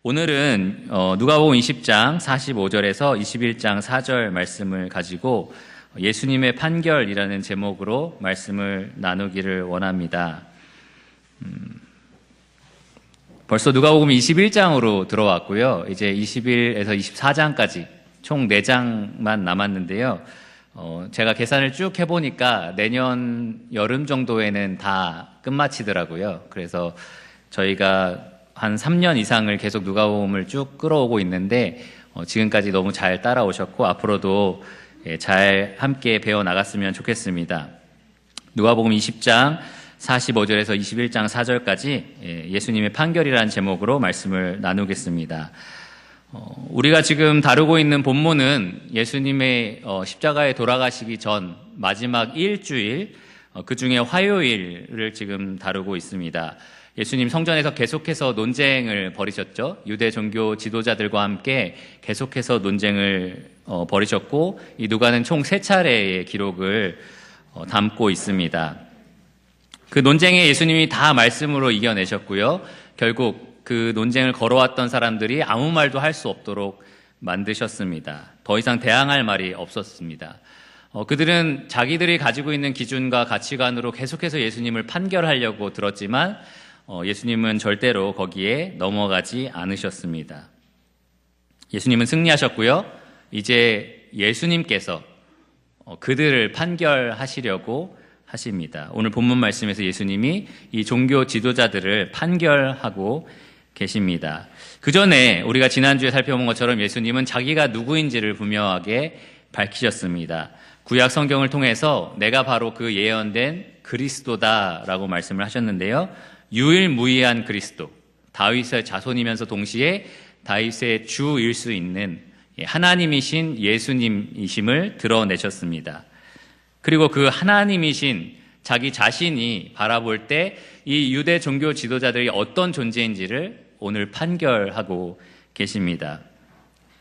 오늘은 누가복음 20장 45절에서 21장 4절 말씀을 가지고 예수님의 판결이라는 제목으로 말씀을 나누기를 원합니다. 벌써 누가복음 21장으로 들어왔고요. 이제 21에서 24장까지 총 4장만 남았는데요. 제가 계산을 쭉 해보니까 내년 여름 정도에는 다 끝마치더라고요. 그래서 저희가 한 3년 이상을 계속 누가복음을 쭉 끌어오고 있는데 지금까지 너무 잘 따라오셨고 앞으로도 잘 함께 배워나갔으면 좋겠습니다. 누가복음 20장 45절에서 21장 4절까지 예수님의 판결이라는 제목으로 말씀을 나누겠습니다. 우리가 지금 다루고 있는 본문은 예수님의 십자가에 돌아가시기 전 마지막 일주일, 그 중에 화요일을 지금 다루고 있습니다. 예수님 성전에서 계속해서 논쟁을 벌이셨죠. 유대 종교 지도자들과 함께 계속해서 논쟁을 벌이셨고, 이 누가는 총 3차례의 기록을 담고 있습니다. 그 논쟁에 예수님이 다 말씀으로 이겨내셨고요. 결국 그 논쟁을 걸어왔던 사람들이 아무 말도 할 수 없도록 만드셨습니다. 더 이상 대항할 말이 없었습니다. 그들은 자기들이 가지고 있는 기준과 가치관으로 계속해서 예수님을 판결하려고 들었지만 예수님은 절대로 거기에 넘어가지 않으셨습니다. 예수님은 승리하셨고요. 이제 예수님께서 그들을 판결하시려고 하십니다. 오늘 본문 말씀에서 예수님이 이 종교 지도자들을 판결하고 계십니다. 그 전에 우리가 지난주에 살펴본 것처럼 예수님은 자기가 누구인지를 분명하게 밝히셨습니다. 구약 성경을 통해서 내가 바로 그 예언된 그리스도다라고 말씀을 하셨는데요. 유일무이한 그리스도, 다윗의 자손이면서 동시에 다윗의 주일 수 있는 하나님이신 예수님이심을 드러내셨습니다. 그리고 그 하나님이신 자기 자신이 바라볼 때 이 유대 종교 지도자들이 어떤 존재인지를 오늘 판결하고 계십니다.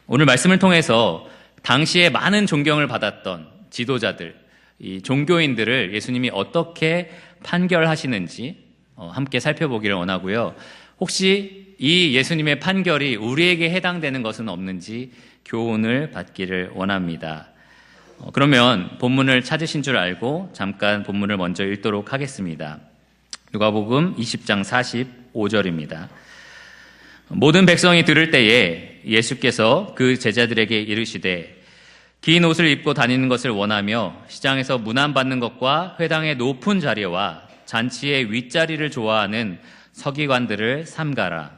오늘 말씀을 통해서 당시에 많은 존경을 받았던 지도자들, 이 종교인들을 예수님이 어떻게 판결하시는지 함께 살펴보기를 원하고요. 혹시 이 예수님의 판결이 우리에게 해당되는 것은 없는지 교훈을 받기를 원합니다. 그러면 본문을 찾으신 줄 알고 잠깐 본문을 먼저 읽도록 하겠습니다. 누가복음 20장 45절입니다. 모든 백성이 들을 때에 예수께서 그 제자들에게 이르시되 긴 옷을 입고 다니는 것을 원하며 시장에서 문안받는 것과 회당의 높은 자리와 잔치의 윗자리를 좋아하는 서기관들을 삼가라.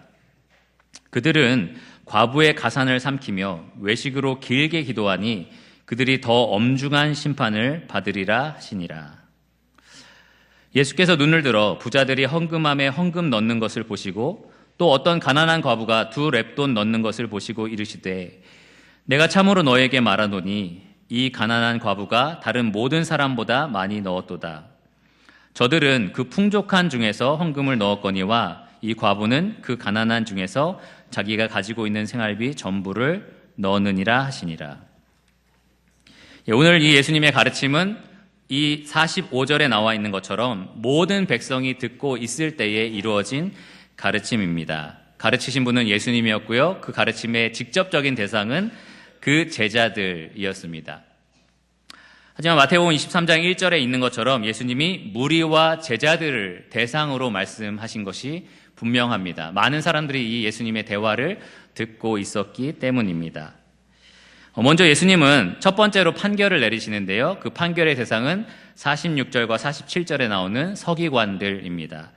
그들은 과부의 가산을 삼키며 외식으로 길게 기도하니 그들이 더 엄중한 심판을 받으리라 하시니라. 예수께서 눈을 들어 부자들이 헌금함에 헌금 넣는 것을 보시고 또 어떤 가난한 과부가 2 렙돈 넣는 것을 보시고 이르시되 내가 참으로 너에게 말하노니 이 가난한 과부가 다른 모든 사람보다 많이 넣었도다. 저들은 그 풍족한 중에서 헌금을 넣었거니와 이 과부는 그 가난한 중에서 자기가 가지고 있는 생활비 전부를 넣느니라 하시니라. 오늘 이 예수님의 가르침은 이 45절에 나와 있는 것처럼 모든 백성이 듣고 있을 때에 이루어진 가르침입니다. 가르치신 분은 예수님이었고요. 그 가르침의 직접적인 대상은 그 제자들이었습니다. 하지만 마태복음 23장 1절에 있는 것처럼 예수님이 무리와 제자들을 대상으로 말씀하신 것이 분명합니다. 많은 사람들이 이 예수님의 대화를 듣고 있었기 때문입니다. 먼저 예수님은 첫 번째로 판결을 내리시는데요. 그 판결의 대상은 46절과 47절에 나오는 서기관들입니다.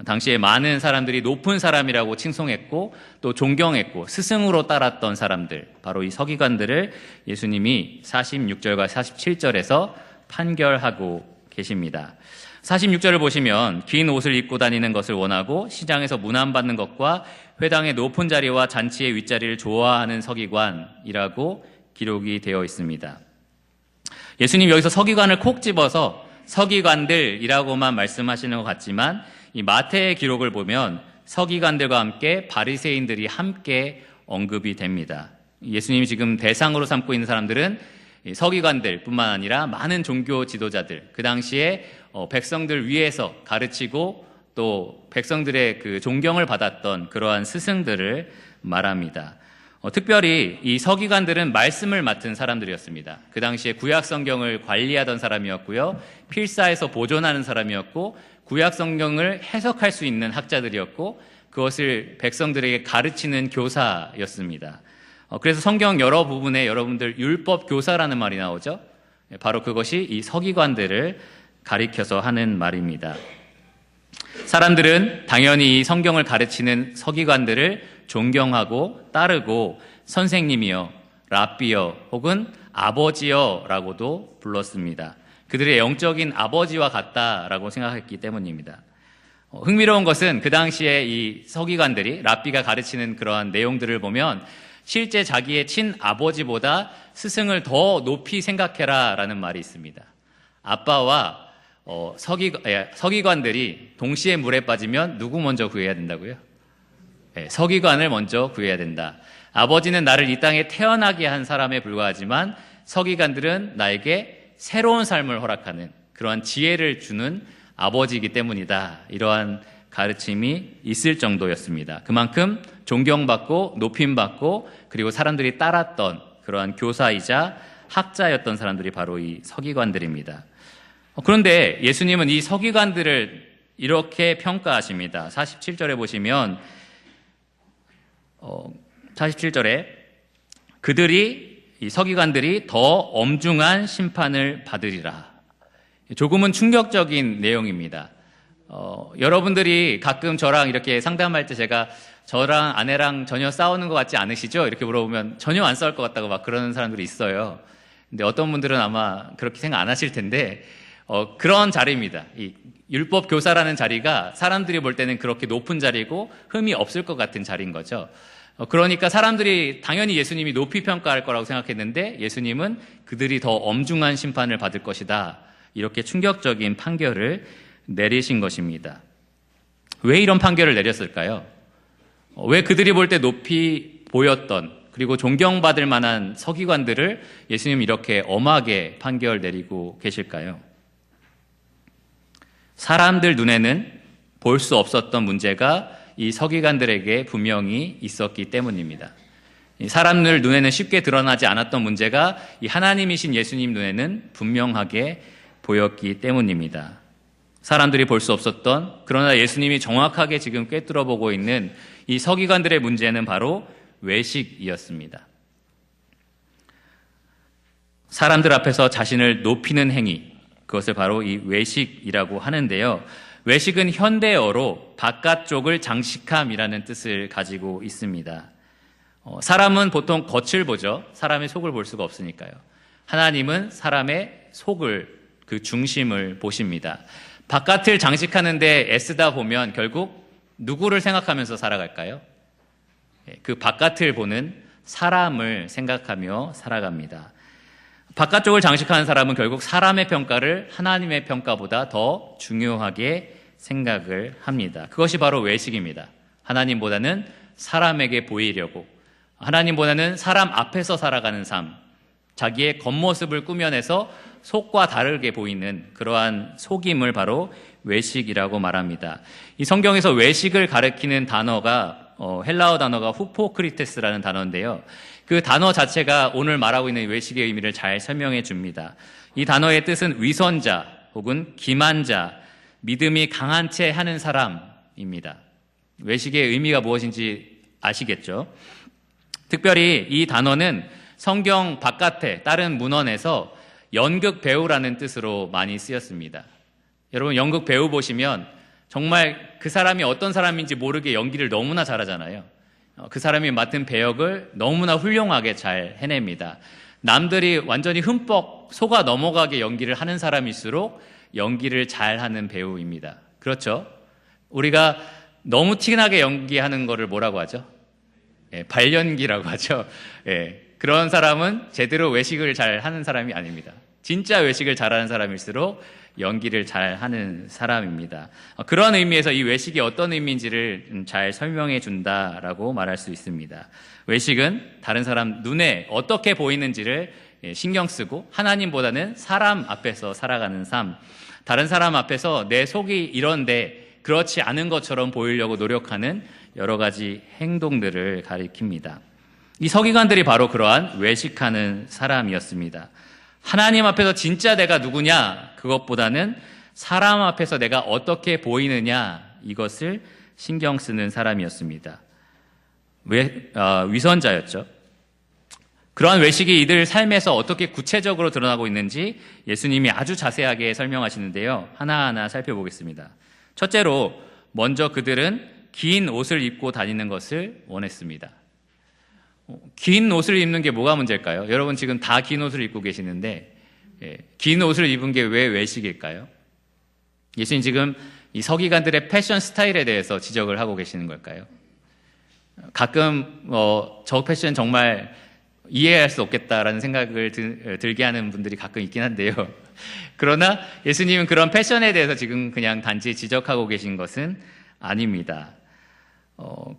당시에 많은 사람들이 높은 사람이라고 칭송했고 또 존경했고 스승으로 따랐던 사람들, 바로 이 서기관들을 예수님이 46절과 47절에서 판결하고 계십니다. 46절을 보시면 긴 옷을 입고 다니는 것을 원하고 시장에서 문안받는 것과 회당의 높은 자리와 잔치의 윗자리를 좋아하는 서기관이라고 기록이 되어 있습니다. 예수님 여기서 서기관을 콕 집어서 서기관들이라고만 말씀하시는 것 같지만 이 마태의 기록을 보면 서기관들과 함께 바리새인들이 함께 언급이 됩니다. 예수님이 지금 대상으로 삼고 있는 사람들은 서기관들뿐만 아니라 많은 종교 지도자들, 그 당시에 백성들 위에서 가르치고 또 백성들의 그 존경을 받았던 그러한 스승들을 말합니다. 특별히 이 서기관들은 말씀을 맡은 사람들이었습니다. 그 당시에 구약 성경을 관리하던 사람이었고요. 필사에서 보존하는 사람이었고 구약 성경을 해석할 수 있는 학자들이었고 그것을 백성들에게 가르치는 교사였습니다. 그래서 성경 여러 부분에 여러분들 율법 교사라는 말이 나오죠. 바로 그것이 이 서기관들을 가리켜서 하는 말입니다. 사람들은 당연히 이 성경을 가르치는 서기관들을 존경하고 따르고 선생님이여, 랍비여 혹은 아버지여 라고도 불렀습니다. 그들의 영적인 아버지와 같다라고 생각했기 때문입니다. 흥미로운 것은 그 당시에 이 서기관들이 랍비가 가르치는 그러한 내용들을 보면 실제 자기의 친아버지보다 스승을 더 높이 생각해라 라는 말이 있습니다. 아빠와 서기관들이 동시에 물에 빠지면 누구 먼저 구해야 된다고요? 서기관을 먼저 구해야 된다. 아버지는 나를 이 땅에 태어나게 한 사람에 불과하지만 서기관들은 나에게 새로운 삶을 허락하는 그러한 지혜를 주는 아버지이기 때문이다. 이러한 가르침이 있을 정도였습니다. 그만큼 존경받고 높임받고 그리고 사람들이 따랐던 그러한 교사이자 학자였던 사람들이 바로 이 서기관들입니다. 그런데 예수님은 이 서기관들을 이렇게 평가하십니다. 47절에 보시면 47절에 이 서기관들이 더 엄중한 심판을 받으리라. 조금은 충격적인 내용입니다. 여러분들이 가끔 저랑 이렇게 상담할 때 제가 저랑 아내랑 전혀 싸우는 것 같지 않으시죠? 이렇게 물어보면 전혀 안 싸울 것 같다고 막 그러는 사람들이 있어요. 근데 어떤 분들은 아마 그렇게 생각 안 하실 텐데 그런 자리입니다. 이 율법 교사라는 자리가 사람들이 볼 때는 그렇게 높은 자리고 흠이 없을 것 같은 자리인 거죠. 그러니까 사람들이 당연히 예수님이 높이 평가할 거라고 생각했는데 예수님은 그들이 더 엄중한 심판을 받을 것이다. 이렇게 충격적인 판결을 내리신 것입니다. 왜 이런 판결을 내렸을까요? 왜 그들이 볼 때 높이 보였던 그리고 존경받을 만한 서기관들을 예수님이 이렇게 엄하게 판결 내리고 계실까요? 사람들 눈에는 볼 수 없었던 문제가 이 서기관들에게 분명히 있었기 때문입니다. 사람들 눈에는 쉽게 드러나지 않았던 문제가 이 하나님이신 예수님 눈에는 분명하게 보였기 때문입니다. 사람들이 볼 수 없었던 그러나 예수님이 정확하게 지금 꿰뚫어 보고 있는 이 서기관들의 문제는 바로 외식이었습니다. 사람들 앞에서 자신을 높이는 행위, 그것을 바로 이 외식이라고 하는데요. 외식은 현대어로 바깥쪽을 장식함이라는 뜻을 가지고 있습니다. 사람은 보통 겉을 보죠. 사람의 속을 볼 수가 없으니까요. 하나님은 사람의 속을, 그 중심을 보십니다. 바깥을 장식하는데 애쓰다 보면 결국 누구를 생각하면서 살아갈까요? 그 바깥을 보는 사람을 생각하며 살아갑니다. 바깥쪽을 장식하는 사람은 결국 사람의 평가를 하나님의 평가보다 더 중요하게 생각을 합니다. 그것이 바로 외식입니다. 하나님보다는 사람에게 보이려고, 하나님보다는 사람 앞에서 살아가는 삶, 자기의 겉모습을 꾸며내서 속과 다르게 보이는 그러한 속임을 바로 외식이라고 말합니다. 이 성경에서 외식을 가리키는 단어가 헬라어 단어가 후포크리테스라는 단어인데요. 그 단어 자체가 오늘 말하고 있는 외식의 의미를 잘 설명해 줍니다. 이 단어의 뜻은 위선자 혹은 기만 자, 믿음이 강한 채 하는 사람입니다. 외식의 의미가 무엇인지 아시겠죠? 특별히 이 단어는 성경 바깥에 다른 문헌에서 연극 배우라는 뜻으로 많이 쓰였습니다. 여러분 연극 배우 보시면 정말 그 사람이 어떤 사람인지 모르게 연기를 너무나 잘하잖아요. 그 사람이 맡은 배역을 너무나 훌륭하게 잘 해냅니다. 남들이 완전히 흠뻑 속아 넘어가게 연기를 하는 사람일수록 연기를 잘하는 배우입니다. 그렇죠? 우리가 너무 티나게 연기하는 거를 뭐라고 하죠? 발연기라고 하죠. 그런 사람은 제대로 외식을 잘 하는 사람이 아닙니다. 진짜 외식을 잘하는 사람일수록 연기를 잘하는 사람입니다. 그런 의미에서 이 외식이 어떤 의미인지를 잘 설명해 준다라고 말할 수 있습니다. 외식은 다른 사람 눈에 어떻게 보이는지를 신경 쓰고 하나님보다는 사람 앞에서 살아가는 삶, 다른 사람 앞에서 내 속이 이런데 그렇지 않은 것처럼 보이려고 노력하는 여러 가지 행동들을 가리킵니다. 이 서기관들이 바로 그러한 외식하는 사람이었습니다. 하나님 앞에서 진짜 내가 누구냐, 그것보다는 사람 앞에서 내가 어떻게 보이느냐, 이것을 신경 쓰는 사람이었습니다. 위선자였죠. 그러한 외식이 이들 삶에서 어떻게 구체적으로 드러나고 있는지 예수님이 아주 자세하게 설명하시는데요. 하나하나 살펴보겠습니다. 첫째로, 먼저 그들은 긴 옷을 입고 다니는 것을 원했습니다. 긴 옷을 입는 게 뭐가 문제일까요? 여러분 지금 다 긴 옷을 입고 계시는데 긴 옷을 입은 게 왜 외식일까요? 예수님 지금 이 서기관들의 패션 스타일에 대해서 지적을 하고 계시는 걸까요? 가끔 저 패션 정말 이해할 수 없겠다라는 생각을 들게 하는 분들이 가끔 있긴 한데요. 그러나 예수님은 그런 패션에 대해서 지금 그냥 단지 지적하고 계신 것은 아닙니다.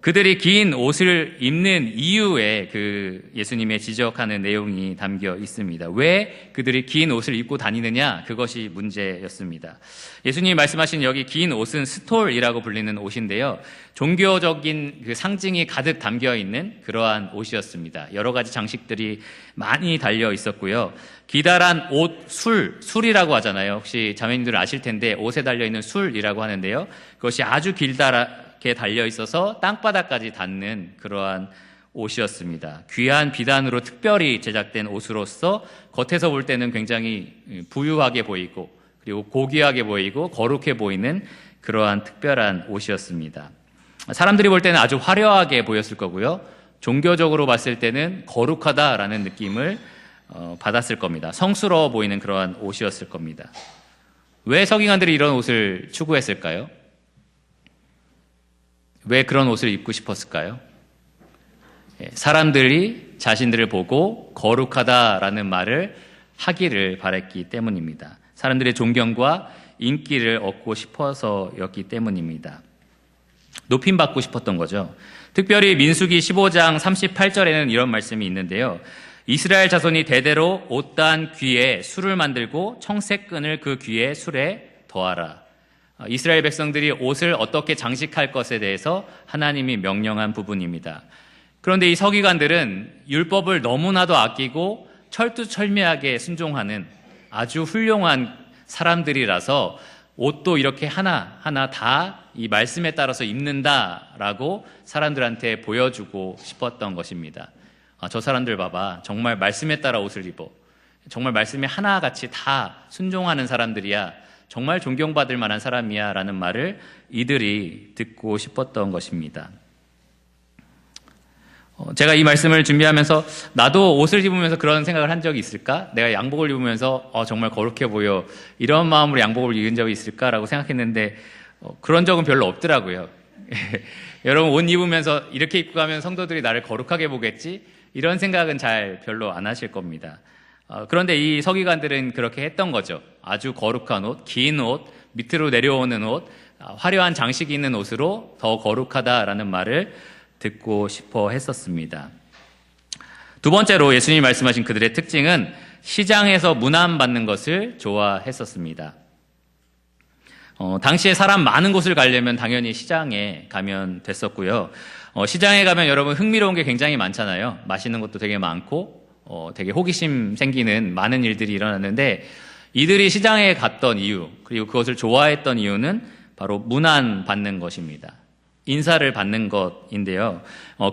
그들이 긴 옷을 입는 이유에 그 예수님의 지적하는 내용이 담겨 있습니다. 왜 그들이 긴 옷을 입고 다니느냐, 그것이 문제였습니다. 예수님이 말씀하신 여기 긴 옷은 스톨이라고 불리는 옷인데요. 종교적인 그 상징이 가득 담겨 있는 그러한 옷이었습니다. 여러 가지 장식들이 많이 달려 있었고요. 기다란 옷, 술이라고 하잖아요. 혹시 자매님들 아실 텐데 옷에 달려 있는 술이라고 하는데요. 그것이 아주 길다랗게 달려 있어서 땅바닥까지 닿는 그러한 옷이었습니다. 귀한 비단으로 특별히 제작된 옷으로서 겉에서 볼 때는 굉장히 부유하게 보이고 그리고 고귀하게 보이고 거룩해 보이는 그러한 특별한 옷이었습니다. 사람들이 볼 때는 아주 화려하게 보였을 거고요. 종교적으로 봤을 때는 거룩하다라는 느낌을 받았을 겁니다. 성스러워 보이는 그러한 옷이었을 겁니다. 왜 서기관들이 이런 옷을 추구했을까요? 왜 그런 옷을 입고 싶었을까요? 사람들이 자신들을 보고 거룩하다라는 말을 하기를 바랐기 때문입니다. 사람들의 존경과 인기를 얻고 싶어서였기 때문입니다. 높임받고 싶었던 거죠. 특별히 민수기 15장 38절에는 이런 말씀이 있는데요. 이스라엘 자손이 대대로 옷단 귀에 술을 만들고 청색끈을 그 귀에 술에 더하라. 이스라엘 백성들이 옷을 어떻게 장식할 것에 대해서 하나님이 명령한 부분입니다. 그런데 이 서기관들은 율법을 너무나도 아끼고 철두철미하게 순종하는 아주 훌륭한 사람들이라서 옷도 이렇게 하나하나 다 이 말씀에 따라서 입는다라고 사람들한테 보여주고 싶었던 것입니다. 저 사람들 봐봐. 정말 말씀에 따라 옷을 입어. 정말 말씀에 하나같이 다 순종하는 사람들이야. 정말 존경받을 만한 사람이야 라는 말을 이들이 듣고 싶었던 것입니다. 제가 이 말씀을 준비하면서 나도 옷을 입으면서 그런 생각을 한 적이 있을까? 내가 양복을 입으면서 정말 거룩해 보여. 이런 마음으로 양복을 입은 적이 있을까라고 생각했는데 그런 적은 별로 없더라고요. 여러분 옷 입으면서 이렇게 입고 가면 성도들이 나를 거룩하게 보겠지? 이런 생각은 잘 별로 안 하실 겁니다. 그런데 이 서기관들은 그렇게 했던 거죠. 아주 거룩한 옷, 긴 옷, 밑으로 내려오는 옷, 화려한 장식이 있는 옷으로 더 거룩하다라는 말을 듣고 싶어 했었습니다. 두 번째로 예수님이 말씀하신 그들의 특징은 시장에서 문안받는 것을 좋아했었습니다. 당시에 사람 많은 곳을 가려면 당연히 시장에 가면 됐었고요. 시장에 가면 여러분 흥미로운 게 굉장히 많잖아요. 맛있는 것도 되게 많고 되게 호기심 생기는 많은 일들이 일어났는데 이들이 시장에 갔던 이유 그리고 그것을 좋아했던 이유는 바로 문안 받는 것입니다. 인사를 받는 것인데요.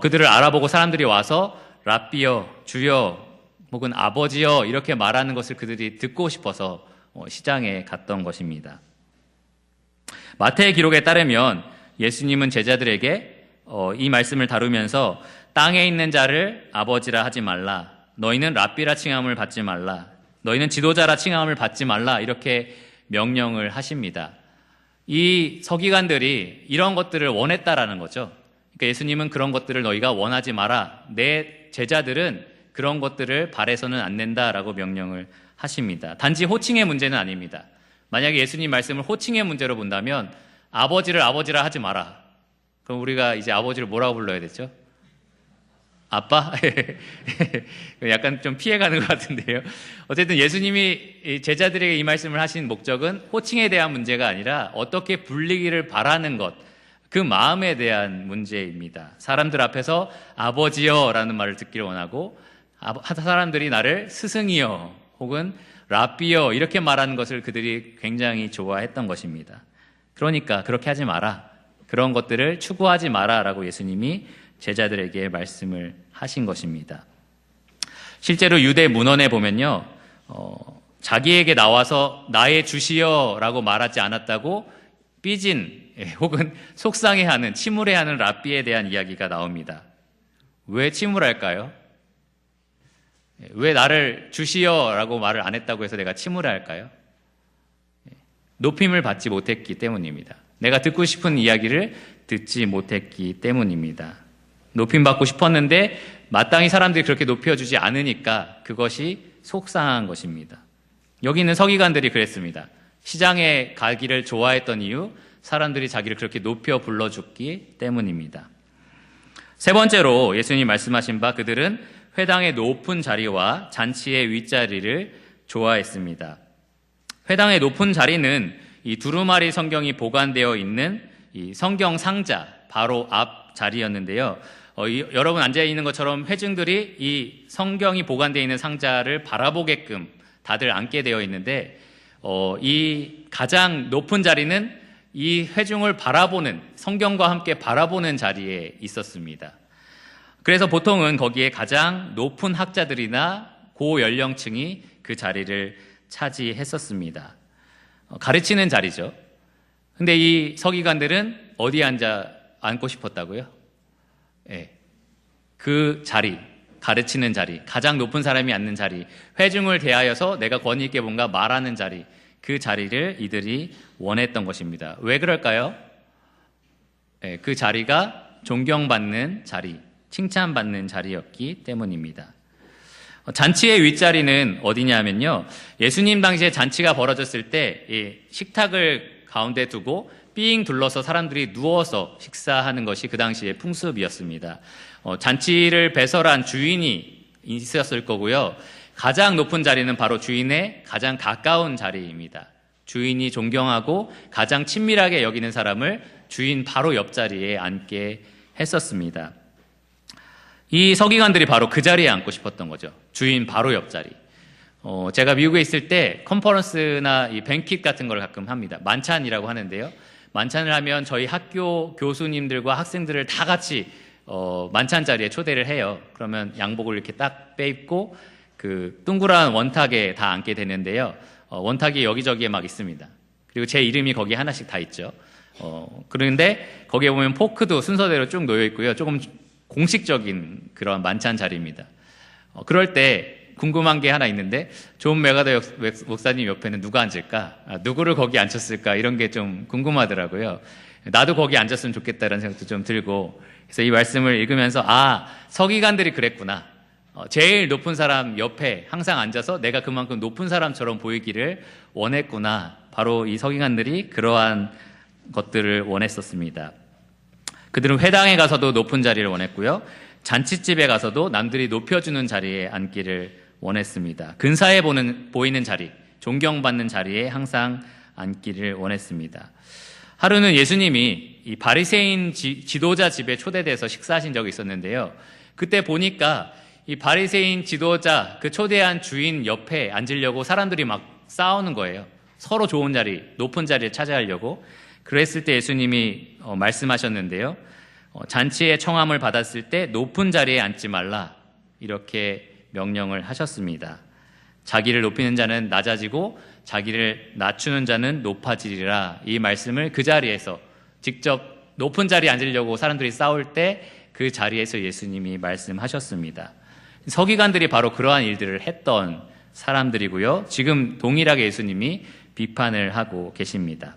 그들을 알아보고 사람들이 와서 랍비여, 주여 혹은 아버지여 이렇게 말하는 것을 그들이 듣고 싶어서 시장에 갔던 것입니다. 마태의 기록에 따르면 예수님은 제자들에게 이 말씀을 다루면서 땅에 있는 자를 아버지라 하지 말라. 너희는 랍비라 칭함을 받지 말라. 너희는 지도자라 칭함을 받지 말라. 이렇게 명령을 하십니다. 이 서기관들이 이런 것들을 원했다라는 거죠. 그러니까 예수님은 그런 것들을 너희가 원하지 마라. 내 제자들은 그런 것들을 바래서는 안 된다라고 명령을 하십니다. 단지 호칭의 문제는 아닙니다. 만약에 예수님 말씀을 호칭의 문제로 본다면 아버지를 아버지라 하지 마라. 그럼 우리가 이제 아버지를 뭐라고 불러야 되죠? 아빠? 약간 좀 피해가는 것 같은데요. 어쨌든 예수님이 제자들에게 이 말씀을 하신 목적은 호칭에 대한 문제가 아니라 어떻게 불리기를 바라는 것, 그 마음에 대한 문제입니다. 사람들 앞에서 아버지여라는 말을 듣기를 원하고 사람들이 나를 스승이여 혹은 랍비여 이렇게 말하는 것을 그들이 굉장히 좋아했던 것입니다. 그러니까 그렇게 하지 마라. 그런 것들을 추구하지 마라라고 예수님이 제자들에게 말씀을 하신 것입니다. 실제로 유대 문헌에 보면요, 자기에게 나와서 나의 주시여라고 말하지 않았다고 삐진 혹은 속상해하는 침울해하는 랍비에 대한 이야기가 나옵니다. 왜 침울할까요? 왜 나를 주시여라고 말을 안 했다고 해서 내가 침울해할까요? 높임을 받지 못했기 때문입니다. 내가 듣고 싶은 이야기를 듣지 못했기 때문입니다. 높임받고 싶었는데 마땅히 사람들이 그렇게 높여주지 않으니까 그것이 속상한 것입니다. 여기 있는 서기관들이 그랬습니다. 시장에 가기를 좋아했던 이유, 사람들이 자기를 그렇게 높여 불러줬기 때문입니다. 세 번째로 예수님이 말씀하신 바 그들은 회당의 높은 자리와 잔치의 윗자리를 좋아했습니다. 회당의 높은 자리는 이 두루마리 성경이 보관되어 있는 이 성경 상자 바로 앞 자리였는데요. 여러분 앉아 있는 것처럼 회중들이 이 성경이 보관되어 있는 상자를 바라보게끔 다들 앉게 되어 있는데 이 가장 높은 자리는 이 회중을 바라보는, 성경과 함께 바라보는 자리에 있었습니다. 그래서 보통은 거기에 가장 높은 학자들이나 고연령층이 그 자리를 차지했었습니다. 가르치는 자리죠. 근데 이 서기관들은 어디에 앉고 싶었다고요? 네. 그 자리, 가르치는 자리, 가장 높은 사람이 앉는 자리, 회중을 대하여서 내가 권위 있게 뭔가 말하는 자리, 그 자리를 이들이 원했던 것입니다. 왜 그럴까요? 네, 그 자리가 존경받는 자리, 칭찬받는 자리였기 때문입니다. 잔치의 윗자리는 어디냐면요, 예수님 당시에 잔치가 벌어졌을 때 식탁을 가운데 두고 삥 둘러서 사람들이 누워서 식사하는 것이 그 당시의 풍습이었습니다. 잔치를 배설한 주인이 있었을 거고요. 가장 높은 자리는 바로 주인의 가장 가까운 자리입니다. 주인이 존경하고 가장 친밀하게 여기는 사람을 주인 바로 옆자리에 앉게 했었습니다. 이 서기관들이 바로 그 자리에 앉고 싶었던 거죠. 주인 바로 옆자리. 제가 미국에 있을 때 컨퍼런스나 이 뱅킷 같은 걸 가끔 합니다. 만찬이라고 하는데요. 만찬을 하면 저희 학교 교수님들과 학생들을 다 같이 만찬 자리에 초대를 해요. 그러면 양복을 이렇게 딱 빼입고 그 둥그란 원탁에 다 앉게 되는데요. 원탁이 여기저기에 막 있습니다. 그리고 제 이름이 거기에 하나씩 다 있죠. 그런데 거기에 보면 포크도 순서대로 쭉 놓여 있고요. 조금 공식적인 그런 만찬 자리입니다. 그럴 때 궁금한 게 하나 있는데 존 메가더 목사님 옆에는 누가 앉을까? 누구를 거기 앉혔을까? 이런 게 좀 궁금하더라고요. 나도 거기 앉았으면 좋겠다라는 생각도 좀 들고, 그래서 이 말씀을 읽으면서 서기관들이 그랬구나. 제일 높은 사람 옆에 항상 앉아서 내가 그만큼 높은 사람처럼 보이기를 원했구나. 바로 이 서기관들이 그러한 것들을 원했었습니다. 그들은 회당에 가서도 높은 자리를 원했고요. 잔치집에 가서도 남들이 높여주는 자리에 앉기를 원했습니다. 근사해 보이는 자리, 존경받는 자리에 항상 앉기를 원했습니다. 하루는 예수님이 이 바리새인 지도자 집에 초대돼서 식사하신 적이 있었는데요. 그때 보니까 이 바리새인 지도자 그 초대한 주인 옆에 앉으려고 사람들이 막 싸우는 거예요. 서로 좋은 자리, 높은 자리를 차지하려고. 그랬을 때 예수님이 말씀하셨는데요. 잔치의 청함을 받았을 때 높은 자리에 앉지 말라, 이렇게 명령을 하셨습니다. 자기를 높이는 자는 낮아지고 자기를 낮추는 자는 높아지리라. 이 말씀을 그 자리에서 직접 높은 자리에 앉으려고 사람들이 싸울 때 그 자리에서 예수님이 말씀하셨습니다. 서기관들이 바로 그러한 일들을 했던 사람들이고요. 지금 동일하게 예수님이 비판을 하고 계십니다.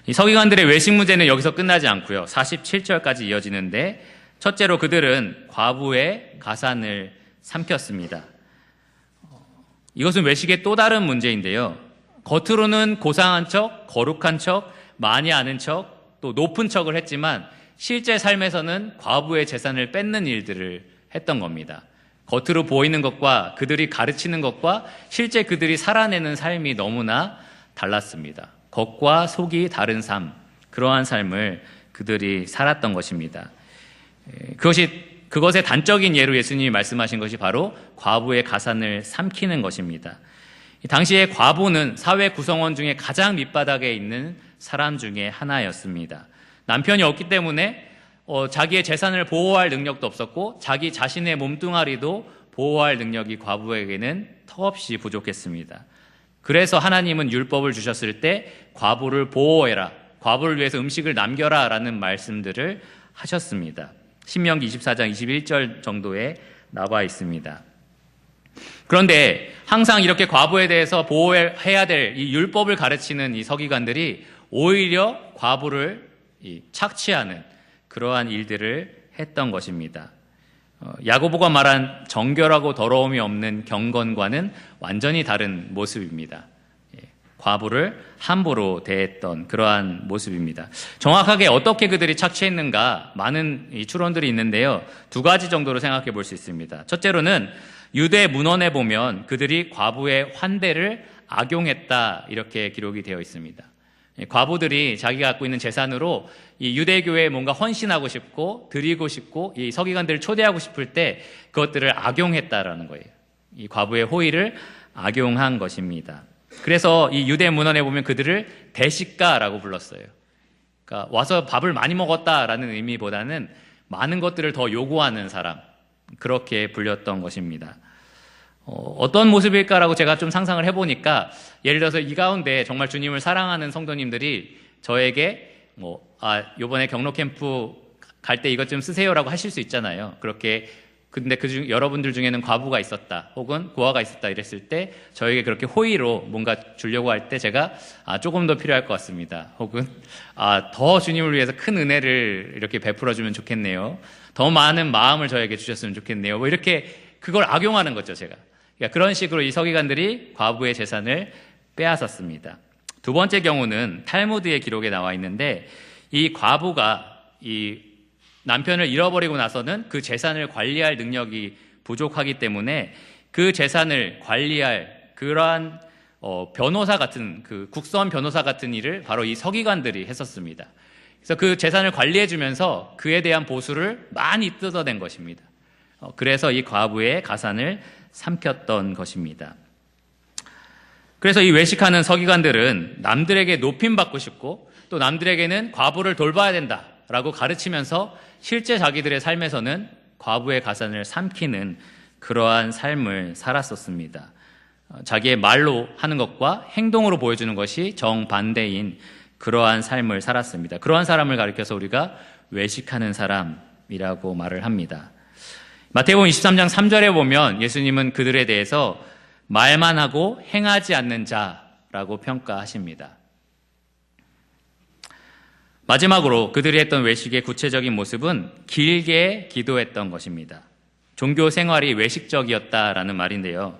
이 서기관들의 외식 문제는 여기서 끝나지 않고요. 47절까지 이어지는데, 첫째로 그들은 과부의 가산을 삼켰습니다. 이것은 외식의 또 다른 문제인데요. 겉으로는 고상한 척, 거룩한 척, 많이 아는 척, 또 높은 척을 했지만 실제 삶에서는 과부의 재산을 뺏는 일들을 했던 겁니다. 겉으로 보이는 것과 그들이 가르치는 것과 실제 그들이 살아내는 삶이 너무나 달랐습니다. 겉과 속이 다른 삶, 그러한 삶을 그들이 살았던 것입니다. 그것의 단적인 예로 예수님이 말씀하신 것이 바로 과부의 가산을 삼키는 것입니다. 당시에 과부는 사회 구성원 중에 가장 밑바닥에 있는 사람 중에 하나였습니다. 남편이 없기 때문에 자기의 재산을 보호할 능력도 없었고 자기 자신의 몸뚱아리도 보호할 능력이 과부에게는 턱없이 부족했습니다. 그래서 하나님은 율법을 주셨을 때 과부를 보호해라, 과부를 위해서 음식을 남겨라 라는 말씀들을 하셨습니다. 신명기 24장 21절 정도에 나와 있습니다. 그런데 항상 이렇게 과부에 대해서 보호해야 될 이 율법을 가르치는 이 서기관들이 오히려 과부를 착취하는 그러한 일들을 했던 것입니다. 야고보가 말한 정결하고 더러움이 없는 경건과는 완전히 다른 모습입니다. 과부를 함부로 대했던 그러한 모습입니다. 정확하게 어떻게 그들이 착취했는가 많은 추론들이 있는데요. 두 가지 정도로 생각해 볼 수 있습니다. 첫째로는 유대 문헌에 보면 그들이 과부의 환대를 악용했다 이렇게 기록이 되어 있습니다. 과부들이 자기가 갖고 있는 재산으로 이 유대교회에 뭔가 헌신하고 싶고 드리고 싶고 이 서기관들을 초대하고 싶을 때 그것들을 악용했다라는 거예요. 이 과부의 호의를 악용한 것입니다. 그래서 이 유대 문헌에 보면 그들을 대식가라고 불렀어요. 그러니까 와서 밥을 많이 먹었다라는 의미보다는 많은 것들을 더 요구하는 사람, 그렇게 불렸던 것입니다. 어떤 모습일까라고 제가 좀 상상을 해보니까 예를 들어서 이 가운데 정말 주님을 사랑하는 성도님들이 저에게 요번에 경로 캠프 갈 때 이것 좀 쓰세요라고 하실 수 있잖아요. 그렇게 근데 여러분들 중에는 과부가 있었다 혹은 고아가 있었다 이랬을 때 저에게 그렇게 호의로 뭔가 주려고 할 때 제가 조금 더 필요할 것 같습니다. 혹은 더 주님을 위해서 큰 은혜를 이렇게 베풀어주면 좋겠네요. 더 많은 마음을 저에게 주셨으면 좋겠네요. 뭐 이렇게 그걸 악용하는 거죠, 제가. 그러니까 그런 식으로 이 서기관들이 과부의 재산을 빼앗았습니다. 두 번째 경우는 탈무드의 기록에 나와 있는데 이 과부가 이 남편을 잃어버리고 나서는 그 재산을 관리할 능력이 부족하기 때문에 그 재산을 관리할 그러한 변호사 같은 그 국선 변호사 같은 일을 바로 이 서기관들이 했었습니다. 그래서 그 재산을 관리해주면서 그에 대한 보수를 많이 뜯어낸 것입니다. 그래서 이 과부의 가산을 삼켰던 것입니다. 그래서 이 외식하는 서기관들은 남들에게 높임받고 싶고 또 남들에게는 과부를 돌봐야 된다라고 가르치면서 실제 자기들의 삶에서는 과부의 가산을 삼키는 그러한 삶을 살았었습니다. 자기의 말로 하는 것과 행동으로 보여주는 것이 정반대인 그러한 삶을 살았습니다. 그러한 사람을 가리켜서 우리가 외식하는 사람이라고 말을 합니다. 마태복음 23장 3절에 보면 예수님은 그들에 대해서 말만 하고 행하지 않는 자라고 평가하십니다. 마지막으로 그들이 했던 외식의 구체적인 모습은 길게 기도했던 것입니다. 종교 생활이 외식적이었다라는 말인데요.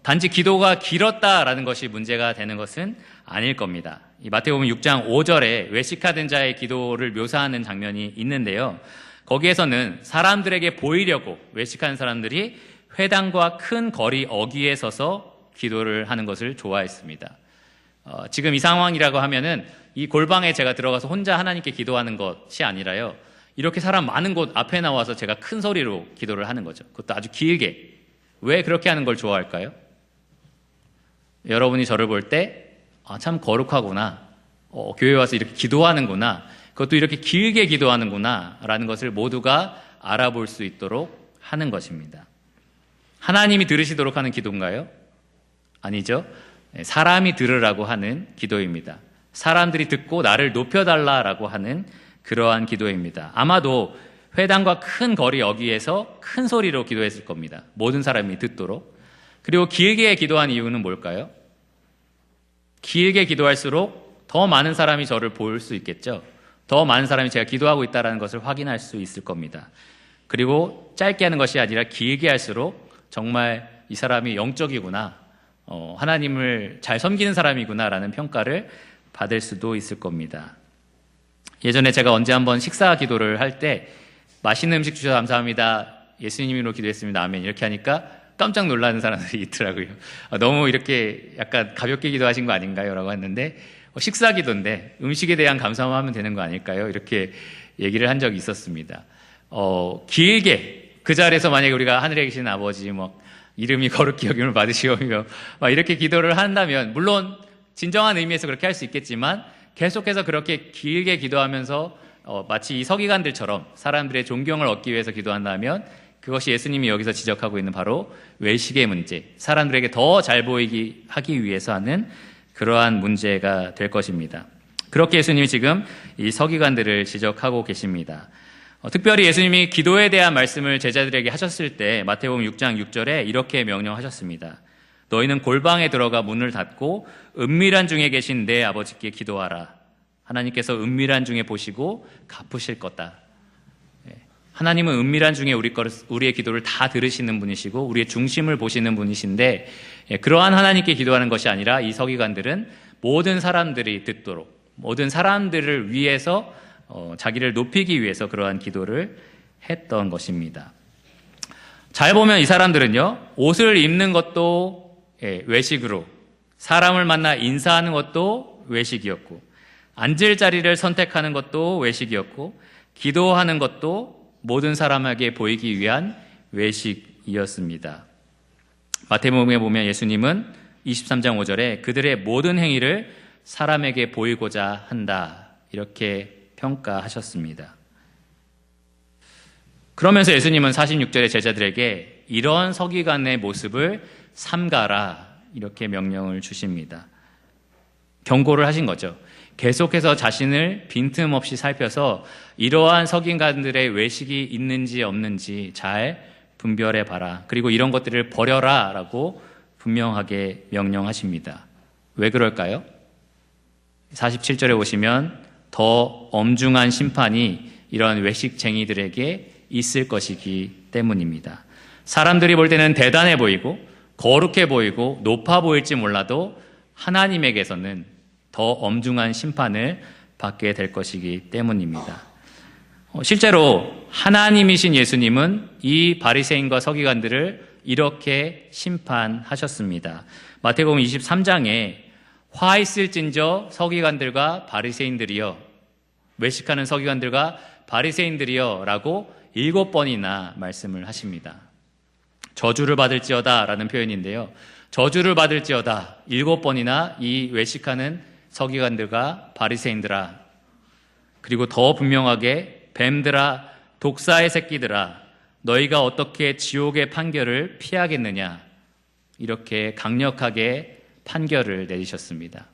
단지 기도가 길었다라는 것이 문제가 되는 것은 아닐 겁니다. 이 마태복음 6장 5절에 외식하던 자의 기도를 묘사하는 장면이 있는데요. 거기에서는 사람들에게 보이려고 외식하는 사람들이 회당과 큰 거리 어귀에 서서 기도를 하는 것을 좋아했습니다. 지금 이 상황이라고 하면은 이 골방에 제가 들어가서 혼자 하나님께 기도하는 것이 아니라요. 이렇게 사람 많은 곳 앞에 나와서 제가 큰 소리로 기도를 하는 거죠. 그것도 아주 길게. 왜 그렇게 하는 걸 좋아할까요? 여러분이 저를 볼 때 참 거룩하구나. 교회 와서 이렇게 기도하는구나. 그것도 이렇게 길게 기도하는구나 라는 것을 모두가 알아볼 수 있도록 하는 것입니다. 하나님이 들으시도록 하는 기도인가요? 아니죠. 사람이 들으라고 하는 기도입니다. 사람들이 듣고 나를 높여달라라고 하는 그러한 기도입니다. 아마도 회당과 큰 거리 어귀에서 큰 소리로 기도했을 겁니다. 모든 사람이 듣도록. 그리고 길게 기도한 이유는 뭘까요? 길게 기도할수록 더 많은 사람이 저를 볼 수 있겠죠. 더 많은 사람이 제가 기도하고 있다는 것을 확인할 수 있을 겁니다. 그리고 짧게 하는 것이 아니라 길게 할수록 정말 이 사람이 영적이구나, 하나님을 잘 섬기는 사람이구나라는 평가를 받을 수도 있을 겁니다. 예전에 제가 언제 한번 식사 기도를 할 때 맛있는 음식 주셔서 감사합니다. 예수님으로 기도했습니다. 아멘. 이렇게 하니까 깜짝 놀라는 사람들이 있더라고요. 너무 이렇게 약간 가볍게 기도하신 거 아닌가요? 라고 했는데 식사 기도인데 음식에 대한 감사만 하면 되는 거 아닐까요? 이렇게 얘기를 한 적이 있었습니다. 길게 그 자리에서 만약에 우리가 하늘에 계신 아버지 이름이 거룩히 여김을 받으시오며 이렇게 기도를 한다면 물론 진정한 의미에서 그렇게 할 수 있겠지만 계속해서 그렇게 길게 기도하면서 마치 이 서기관들처럼 사람들의 존경을 얻기 위해서 기도한다면 그것이 예수님이 여기서 지적하고 있는 바로 외식의 문제, 사람들에게 더 잘 보이기 하기 위해서 하는 그러한 문제가 될 것입니다. 그렇게 예수님이 지금 이 서기관들을 지적하고 계십니다. 특별히 예수님이 기도에 대한 말씀을 제자들에게 하셨을 때 마태복음 6장 6절에 이렇게 명령하셨습니다. 너희는 골방에 들어가 문을 닫고 은밀한 중에 계신 내 아버지께 기도하라. 하나님께서 은밀한 중에 보시고 갚으실 거다. 하나님은 은밀한 중에 우리의 기도를 다 들으시는 분이시고 우리의 중심을 보시는 분이신데 그러한 하나님께 기도하는 것이 아니라 이 서기관들은 모든 사람들이 듣도록 모든 사람들을 위해서 자기를 높이기 위해서 그러한 기도를 했던 것입니다. 잘 보면 이 사람들은요, 옷을 입는 것도 외식으로, 사람을 만나 인사하는 것도 외식이었고, 앉을 자리를 선택하는 것도 외식이었고, 기도하는 것도 모든 사람에게 보이기 위한 외식이었습니다. 마태복음에 보면 예수님은 23장 5절에 그들의 모든 행위를 사람에게 보이고자 한다, 이렇게 평가하셨습니다. 그러면서 예수님은 46절에 제자들에게 이런 서기관의 모습을 삼가라, 이렇게 명령을 주십니다. 경고를 하신 거죠. 계속해서 자신을 빈틈없이 살펴서 이러한 서기관들의 외식이 있는지 없는지 잘 분별해 봐라. 그리고 이런 것들을 버려라 라고 분명하게 명령하십니다. 왜 그럴까요? 47절에 보시면 더 엄중한 심판이 이런 외식쟁이들에게 있을 것이기 때문입니다. 사람들이 볼 때는 대단해 보이고 거룩해 보이고 높아 보일지 몰라도 하나님에게서는 더 엄중한 심판을 받게 될 것이기 때문입니다. 실제로 하나님이신 예수님은 이 바리새인과 서기관들을 이렇게 심판하셨습니다. 마태복음 23장에 화 있을진저 서기관들과 바리새인들이여, 외식하는 서기관들과 바리새인들이여 라고 7번이나 말씀을 하십니다. 저주를 받을지어다 라는 표현인데요, 저주를 받을지어다 7번이나 이 외식하는 서기관들과 바리새인들아, 그리고 더 분명하게 뱀들아 독사의 새끼들아 너희가 어떻게 지옥의 판결을 피하겠느냐, 이렇게 강력하게 판결을 내리셨습니다.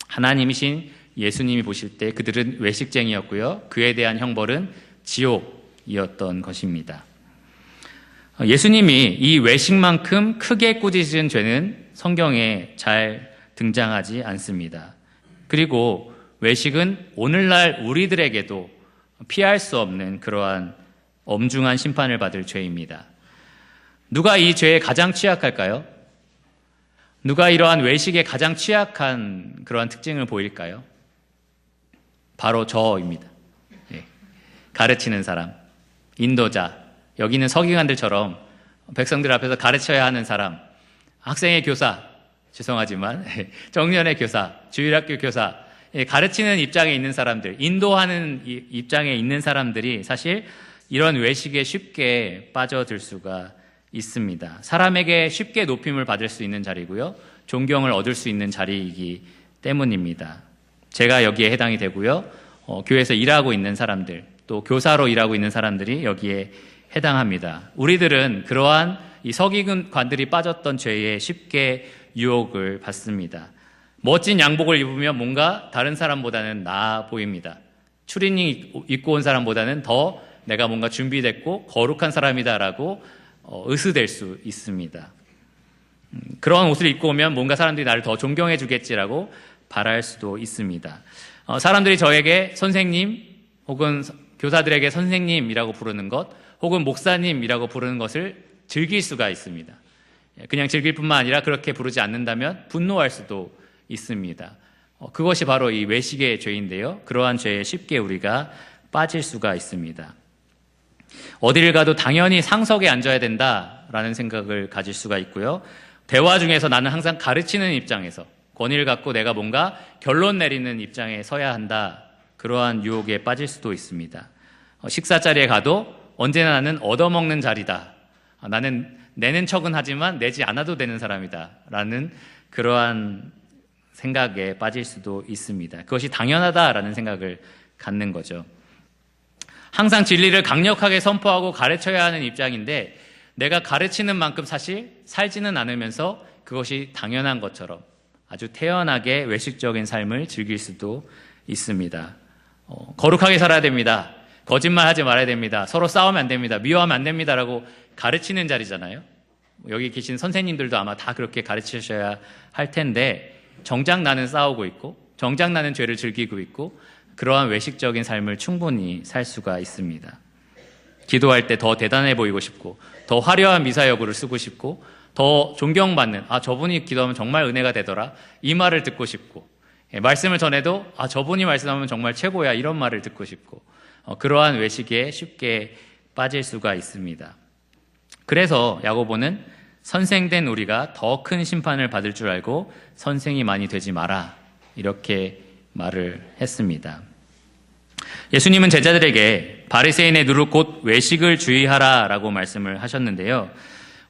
하나님이신 예수님이 보실 때 그들은 외식쟁이였고요, 그에 대한 형벌은 지옥이었던 것입니다. 예수님이 이 외식만큼 크게 꾸짖은 죄는 성경에 잘 등장하지 않습니다. 그리고 외식은 오늘날 우리들에게도 피할 수 없는 그러한 엄중한 심판을 받을 죄입니다. 누가 이 죄에 가장 취약할까요? 누가 이러한 외식에 가장 취약한 그러한 특징을 보일까요? 바로 저입니다. 가르치는 사람, 인도자, 여기는 서기관들처럼 백성들 앞에서 가르쳐야 하는 사람, 학생의 교사, 죄송하지만 청년의 교사, 주일학교 교사, 가르치는 입장에 있는 사람들, 인도하는 입장에 있는 사람들이 사실 이런 외식에 쉽게 빠져들 수가 있습니다. 사람에게 쉽게 높임을 받을 수 있는 자리고요, 존경을 얻을 수 있는 자리이기 때문입니다. 제가 여기에 해당이 되고요, 교회에서 일하고 있는 사람들, 또 교사로 일하고 있는 사람들이 여기에 해당합니다. 우리들은 그러한 이 서기관들이 빠졌던 죄에 쉽게 유혹을 받습니다. 멋진 양복을 입으면 뭔가 다른 사람보다는 나아 보입니다. 추리닝 입고 온 사람보다는 더 내가 뭔가 준비됐고 거룩한 사람이다라고 의스될 수 있습니다. 그런 옷을 입고 오면 뭔가 사람들이 나를 더 존경해 주겠지라고 바랄 수도 있습니다. 사람들이 저에게 선생님 혹은 교사들에게 선생님이라고 부르는 것, 혹은 목사님이라고 부르는 것을 즐길 수가 있습니다. 그냥 즐길 뿐만 아니라 그렇게 부르지 않는다면 분노할 수도 있습니다. 그것이 바로 이 외식의 죄인데요, 그러한 죄에 쉽게 우리가 빠질 수가 있습니다. 어디를 가도 당연히 상석에 앉아야 된다라는 생각을 가질 수가 있고요, 대화 중에서 나는 항상 가르치는 입장에서 권위를 갖고 내가 뭔가 결론 내리는 입장에 서야 한다. 그러한 유혹에 빠질 수도 있습니다. 식사 자리에 가도 언제나 나는 얻어먹는 자리다. 나는 내는 척은 하지만 내지 않아도 되는 사람이다. 라는 그러한 생각에 빠질 수도 있습니다. 그것이 당연하다라는 생각을 갖는 거죠. 항상 진리를 강력하게 선포하고 가르쳐야 하는 입장인데 내가 가르치는 만큼 사실 살지는 않으면서 그것이 당연한 것처럼 아주 태연하게 외식적인 삶을 즐길 수도 있습니다. 거룩하게 살아야 됩니다. 거짓말하지 말아야 됩니다. 서로 싸우면 안 됩니다. 미워하면 안 됩니다라고 가르치는 자리잖아요. 여기 계신 선생님들도 아마 다 그렇게 가르치셔야 할 텐데 정작 나는 싸우고 있고 정작 나는 죄를 즐기고 있고 그러한 외식적인 삶을 충분히 살 수가 있습니다. 기도할 때 더 대단해 보이고 싶고 더 화려한 미사여구를 쓰고 싶고 더 존경받는 저분이 기도하면 정말 은혜가 되더라 이 말을 듣고 싶고 말씀을 전해도 저분이 말씀하면 정말 최고야 이런 말을 듣고 싶고 그러한 외식에 쉽게 빠질 수가 있습니다. 그래서 야고보는 선생된 우리가 더 큰 심판을 받을 줄 알고 선생이 많이 되지 마라 이렇게 말을 했습니다. 예수님은 제자들에게 바리새인의 누룩 곧 외식을 주의하라 라고 말씀을 하셨는데요.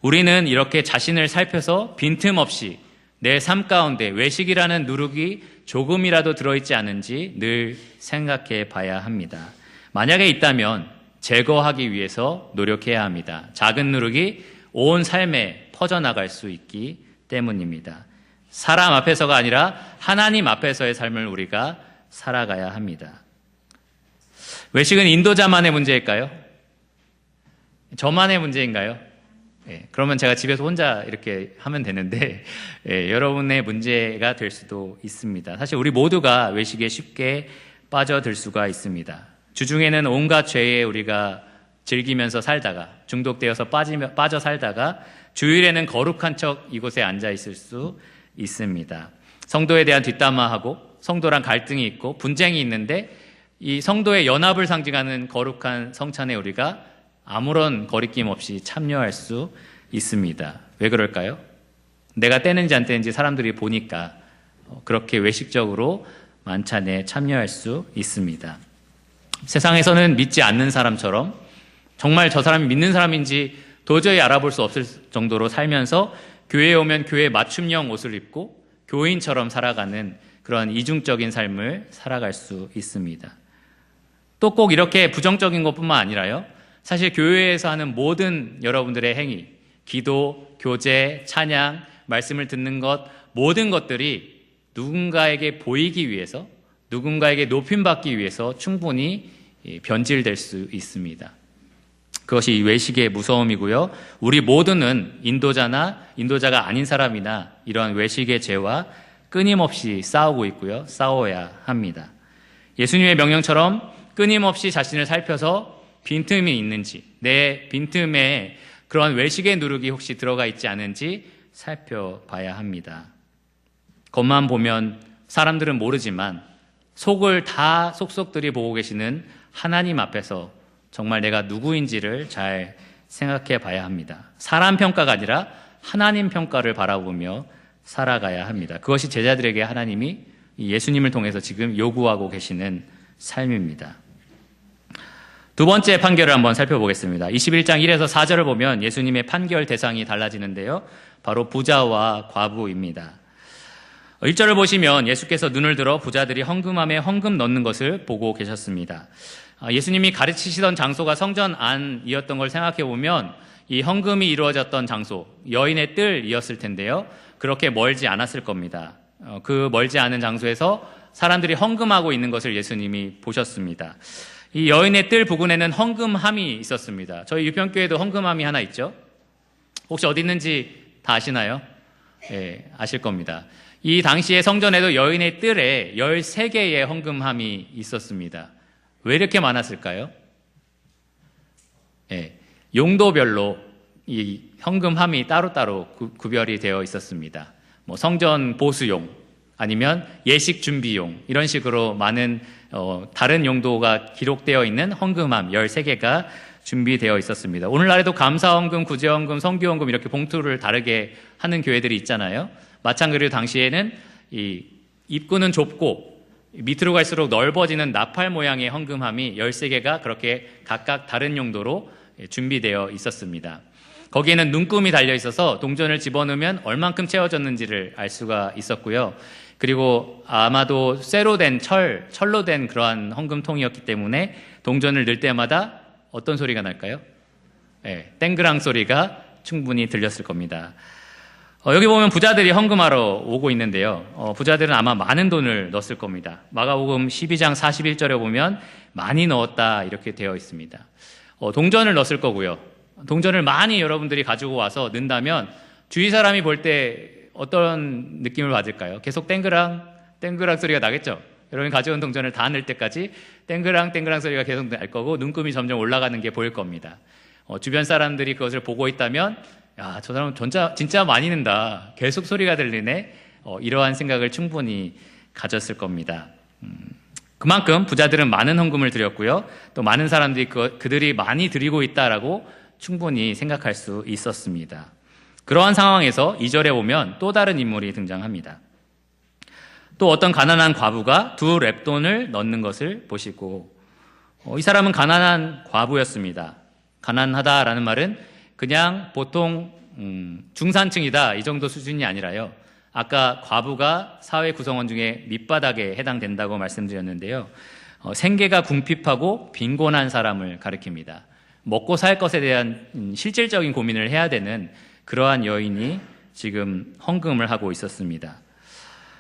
우리는 이렇게 자신을 살펴서 빈틈없이 내 삶 가운데 외식이라는 누룩이 조금이라도 들어있지 않은지 늘 생각해 봐야 합니다. 만약에 있다면 제거하기 위해서 노력해야 합니다. 작은 누룩이 온 삶에 퍼져나갈 수 있기 때문입니다. 사람 앞에서가 아니라 하나님 앞에서의 삶을 우리가 살아가야 합니다. 외식은 인도자만의 문제일까요? 저만의 문제인가요? 그러면 제가 집에서 혼자 이렇게 하면 되는데 여러분의 문제가 될 수도 있습니다. 사실 우리 모두가 외식에 쉽게 빠져들 수가 있습니다. 주중에는 온갖 죄에 우리가 즐기면서 살다가 중독되어서 빠져 살다가 주일에는 거룩한 척 이곳에 앉아 있을 수 있습니다. 성도에 대한 뒷담화하고 성도랑 갈등이 있고 분쟁이 있는데 이 성도의 연합을 상징하는 거룩한 성찬에 우리가 아무런 거리낌 없이 참여할 수 있습니다. 왜 그럴까요? 내가 떼는지 안 떼는지 사람들이 보니까 그렇게 외식적으로 만찬에 참여할 수 있습니다. 세상에서는 믿지 않는 사람처럼 정말 저 사람이 믿는 사람인지 도저히 알아볼 수 없을 정도로 살면서 교회에 오면 교회 맞춤형 옷을 입고 교인처럼 살아가는 그런 이중적인 삶을 살아갈 수 있습니다. 또 꼭 이렇게 부정적인 것뿐만 아니라요. 사실 교회에서 하는 모든 여러분들의 행위, 기도, 교제, 찬양, 말씀을 듣는 것 모든 것들이 누군가에게 보이기 위해서 누군가에게 높임받기 위해서 충분히 변질될 수 있습니다. 그것이 외식의 무서움이고요. 우리 모두는 인도자나 인도자가 아닌 사람이나 이러한 외식의 죄와 끊임없이 싸우고 있고요. 싸워야 합니다. 예수님의 명령처럼 끊임없이 자신을 살펴서 빈틈이 있는지 내 빈틈에 그런 외식의 누룩이 혹시 들어가 있지 않은지 살펴봐야 합니다. 겉만 보면 사람들은 모르지만 속을 다 속속들이 보고 계시는 하나님 앞에서 정말 내가 누구인지를 잘 생각해 봐야 합니다. 사람 평가가 아니라 하나님 평가를 바라보며 살아가야 합니다. 그것이 제자들에게 하나님이 예수님을 통해서 지금 요구하고 계시는 삶입니다. 두 번째 판결을 한번 살펴보겠습니다. 21장 1에서 4절을 보면 예수님의 판결 대상이 달라지는데요. 바로 부자와 과부입니다. 1절을 보시면 예수께서 눈을 들어 부자들이 헌금함에 헌금 넣는 것을 보고 계셨습니다. 예수님이 가르치시던 장소가 성전 안이었던 걸 생각해 보면 이 헌금이 이루어졌던 장소, 여인의 뜰이었을 텐데요. 그렇게 멀지 않았을 겁니다. 그 멀지 않은 장소에서 사람들이 헌금하고 있는 것을 예수님이 보셨습니다. 이 여인의 뜰 부근에는 헌금함이 있었습니다. 저희 유평교회도 헌금함이 하나 있죠? 혹시 어디 있는지 다 아시나요? 네, 아실 겁니다. 이 당시에 성전에도 여인의 뜰에 13개의 헌금함이 있었습니다. 왜 이렇게 많았을까요? 네, 용도별로 이 헌금함이 따로따로 구별이 되어 있었습니다. 성전 보수용, 아니면 예식 준비용, 이런 식으로 많은 다른 용도가 기록되어 있는 헌금함 13개가 준비되어 있었습니다. 오늘날에도 감사헌금, 구제헌금, 성교헌금 이렇게 봉투를 다르게 하는 교회들이 있잖아요. 마찬가지로 당시에는 이 입구는 좁고 밑으로 갈수록 넓어지는 나팔 모양의 헌금함이 13개가 그렇게 각각 다른 용도로 준비되어 있었습니다. 거기에는 눈금이 달려 있어서 동전을 집어넣으면 얼만큼 채워졌는지를 알 수가 있었고요. 그리고 아마도 쇠로 된 철로 된 그러한 헌금통이었기 때문에 동전을 넣을 때마다 어떤 소리가 날까요? 땡그랑 소리가 충분히 들렸을 겁니다. 여기 보면 부자들이 헌금하러 오고 있는데요. 부자들은 아마 많은 돈을 넣었을 겁니다. 마가복음 12장 41절에 보면 많이 넣었다 이렇게 되어 있습니다. 동전을 넣었을 거고요. 동전을 많이 여러분들이 가지고 와서 넣는다면 주위 사람이 볼 때 어떤 느낌을 받을까요? 계속 땡그랑 소리가 나겠죠? 여러분이 가져온 동전을 다 넣을 때까지 땡그랑 소리가 계속 날 거고 눈금이 점점 올라가는 게 보일 겁니다. 주변 사람들이 그것을 보고 있다면 야, 저 사람은 진짜 많이 넣는다. 계속 소리가 들리네. 이러한 생각을 충분히 가졌을 겁니다. 그만큼 부자들은 많은 헌금을 드렸고요. 또 많은 사람들이 그들이 많이 드리고 있다라고 충분히 생각할 수 있었습니다. 그러한 상황에서 2절에 보면 또 다른 인물이 등장합니다. 또 어떤 가난한 과부가 2 렙돈을 넣는 것을 보시고 이 사람은 가난한 과부였습니다. 가난하다라는 말은 그냥 보통 중산층이다 이 정도 수준이 아니라요. 아까 과부가 사회 구성원 중에 밑바닥에 해당된다고 말씀드렸는데요. 생계가 궁핍하고 빈곤한 사람을 가리킵니다. 먹고 살 것에 대한 실질적인 고민을 해야 되는 그러한 여인이 지금 헌금을 하고 있었습니다.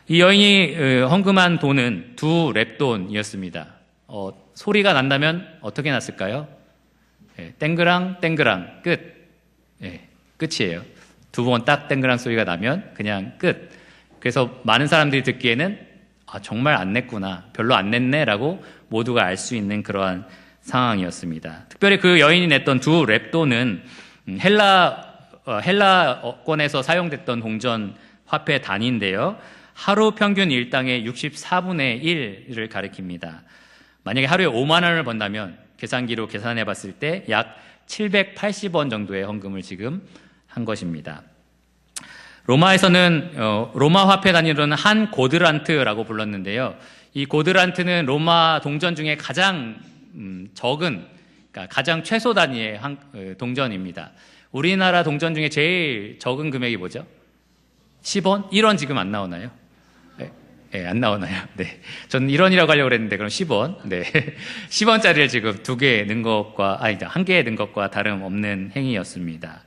이 여인이 헌금한 돈은 2 렙돈이었습니다. 소리가 난다면 어떻게 났을까요? 땡그랑 끝. 끝이에요. 2번 딱 땡그랑 소리가 나면 그냥 끝. 그래서 많은 사람들이 듣기에는 정말 안 냈구나, 별로 안 냈네 라고 모두가 알 수 있는 그러한 상황이었습니다. 특별히 그 여인이 냈던 2 렙돈은 헬라권에서 사용됐던 동전 화폐 단위인데요. 하루 평균 일당의 64분의 1을 가리킵니다. 만약에 하루에 5만 원을 번다면 계산기로 계산해 봤을 때 약 780원 정도의 헌금을 지금 한 것입니다. 로마에서는 로마 화폐 단위로는 한 고드란트라고 불렀는데요. 이 고드란트는 로마 동전 중에 가장 적은, 그러니까 가장 최소 단위의 동전입니다. 우리나라 동전 중에 제일 적은 금액이 뭐죠? 10원? 1원 지금 안 나오나요? 안 나오나요? 네. 저는 1원이라고 하려고 그랬는데, 그럼 10원. 네. 10원짜리를 지금 2개 넣은 것과, 1개 넣은 것과 다름없는 행위였습니다.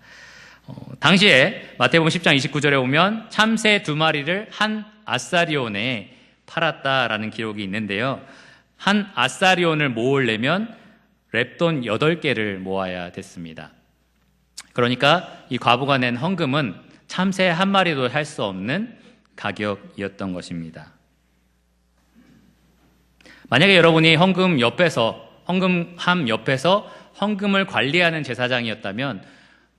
당시에 마태복음 10장 29절에 보면 참새 2마리를 한 아사리온에 팔았다라는 기록이 있는데요. 한 아사리온을 모으려면 렙돈 8개를 모아야 됐습니다. 그러니까 이 과부가 낸 헌금은 참새 한 마리도 할 수 없는 가격이었던 것입니다. 만약에 여러분이 헌금함 옆에서 헌금을 관리하는 제사장이었다면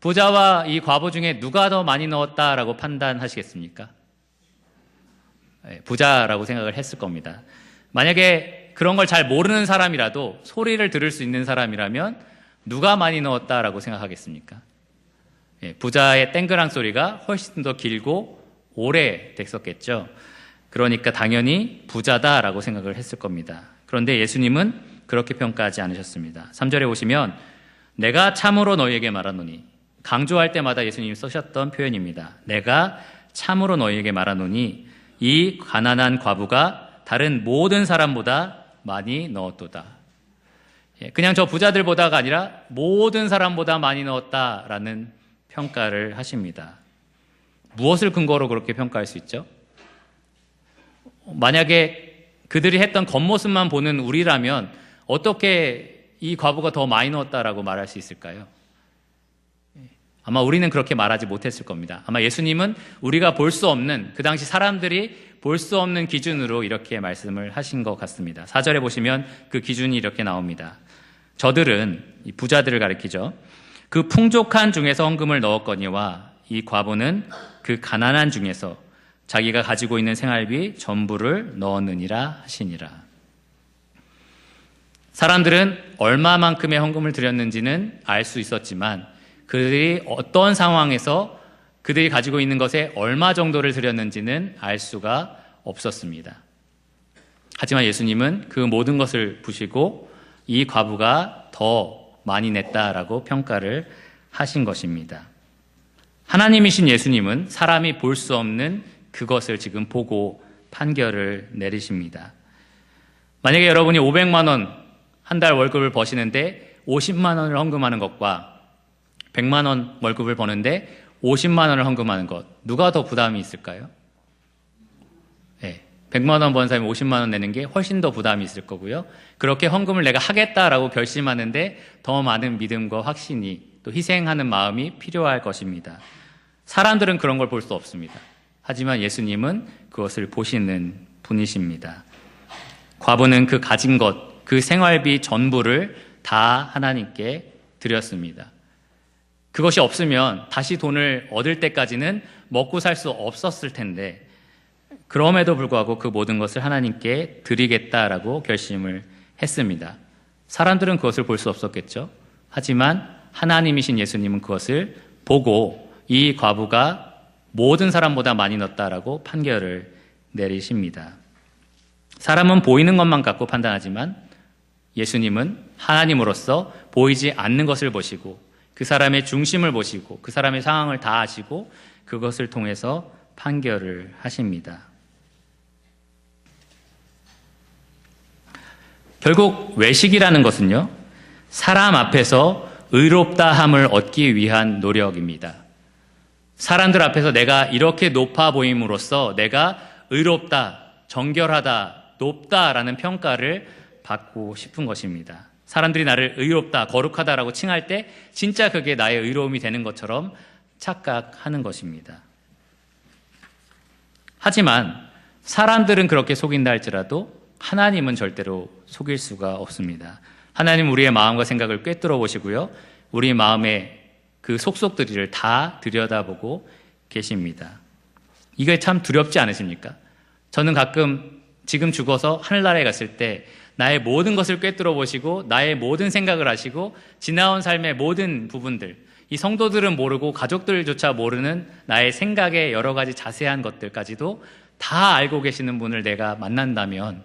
부자와 이 과부 중에 누가 더 많이 넣었다라고 판단하시겠습니까? 부자라고 생각을 했을 겁니다. 만약에 그런 걸 잘 모르는 사람이라도 소리를 들을 수 있는 사람이라면 누가 많이 넣었다라고 생각하겠습니까? 부자의 땡그랑 소리가 훨씬 더 길고 오래 됐었겠죠. 그러니까 당연히 부자다라고 생각을 했을 겁니다. 그런데 예수님은 그렇게 평가하지 않으셨습니다. 3절에 보시면 내가 참으로 너희에게 말하노니, 강조할 때마다 예수님이 쓰셨던 표현입니다. 내가 참으로 너희에게 말하노니 이 가난한 과부가 다른 모든 사람보다 많이 넣었도다. 그냥 저 부자들보다가 아니라 모든 사람보다 많이 넣었다라는 평가를 하십니다. 무엇을 근거로 그렇게 평가할 수 있죠? 만약에 그들이 했던 겉모습만 보는 우리라면 어떻게 이 과부가 더 많이 넣었다라고 말할 수 있을까요? 아마 우리는 그렇게 말하지 못했을 겁니다. 아마 예수님은 우리가 볼 수 없는, 그 당시 사람들이 볼 수 없는 기준으로 이렇게 말씀을 하신 것 같습니다. 4절에 보시면 그 기준이 이렇게 나옵니다. 저들은, 이 부자들을 가리키죠. 그 풍족한 중에서 헌금을 넣었거니와 이 과부는 그 가난한 중에서 자기가 가지고 있는 생활비 전부를 넣었느니라 하시니라. 사람들은 얼마만큼의 헌금을 드렸는지는 알 수 있었지만 그들이 어떤 상황에서 그들이 가지고 있는 것에 얼마 정도를 드렸는지는 알 수가 없었습니다. 하지만 예수님은 그 모든 것을 보시고 이 과부가 더 많이 냈다라고 평가를 하신 것입니다. 하나님이신 예수님은 사람이 볼 수 없는 그것을 지금 보고 판결을 내리십니다. 만약에 여러분이 500만 원 한 달 월급을 버시는데 50만 원을 헌금하는 것과 100만 원 월급을 버는데 50만 원을 헌금하는 것, 누가 더 부담이 있을까요? 100만 원 번 사람이 50만 원 내는 게 훨씬 더 부담이 있을 거고요. 그렇게 헌금을 내가 하겠다라고 결심하는데 더 많은 믿음과 확신이 또 희생하는 마음이 필요할 것입니다. 사람들은 그런 걸 볼 수 없습니다. 하지만 예수님은 그것을 보시는 분이십니다. 과부는 그 가진 것, 그 생활비 전부를 다 하나님께 드렸습니다. 그것이 없으면 다시 돈을 얻을 때까지는 먹고 살 수 없었을 텐데 그럼에도 불구하고 그 모든 것을 하나님께 드리겠다라고 결심을 했습니다. 사람들은 그것을 볼 수 없었겠죠. 하지만 하나님이신 예수님은 그것을 보고 이 과부가 모든 사람보다 많이 넣었다라고 판결을 내리십니다. 사람은 보이는 것만 갖고 판단하지만 예수님은 하나님으로서 보이지 않는 것을 보시고 그 사람의 중심을 보시고 그 사람의 상황을 다 아시고 그것을 통해서 판결을 하십니다. 결국 외식이라는 것은요, 사람 앞에서 의롭다함을 얻기 위한 노력입니다. 사람들 앞에서 내가 이렇게 높아 보임으로써 내가 의롭다, 정결하다, 높다라는 평가를 받고 싶은 것입니다. 사람들이 나를 의롭다, 거룩하다라고 칭할 때 진짜 그게 나의 의로움이 되는 것처럼 착각하는 것입니다. 하지만 사람들은 그렇게 속인다 할지라도 하나님은 절대로 속일 수가 없습니다. 하나님은 우리의 마음과 생각을 꿰뚫어 보시고요, 우리 마음의 그 속속들이를 다 들여다보고 계십니다. 이게 참 두렵지 않으십니까? 저는 가끔 지금 죽어서 하늘나라에 갔을 때 나의 모든 것을 꿰뚫어 보시고 나의 모든 생각을 하시고 지나온 삶의 모든 부분들, 이 성도들은 모르고 가족들조차 모르는 나의 생각의 여러 가지 자세한 것들까지도 다 알고 계시는 분을 내가 만난다면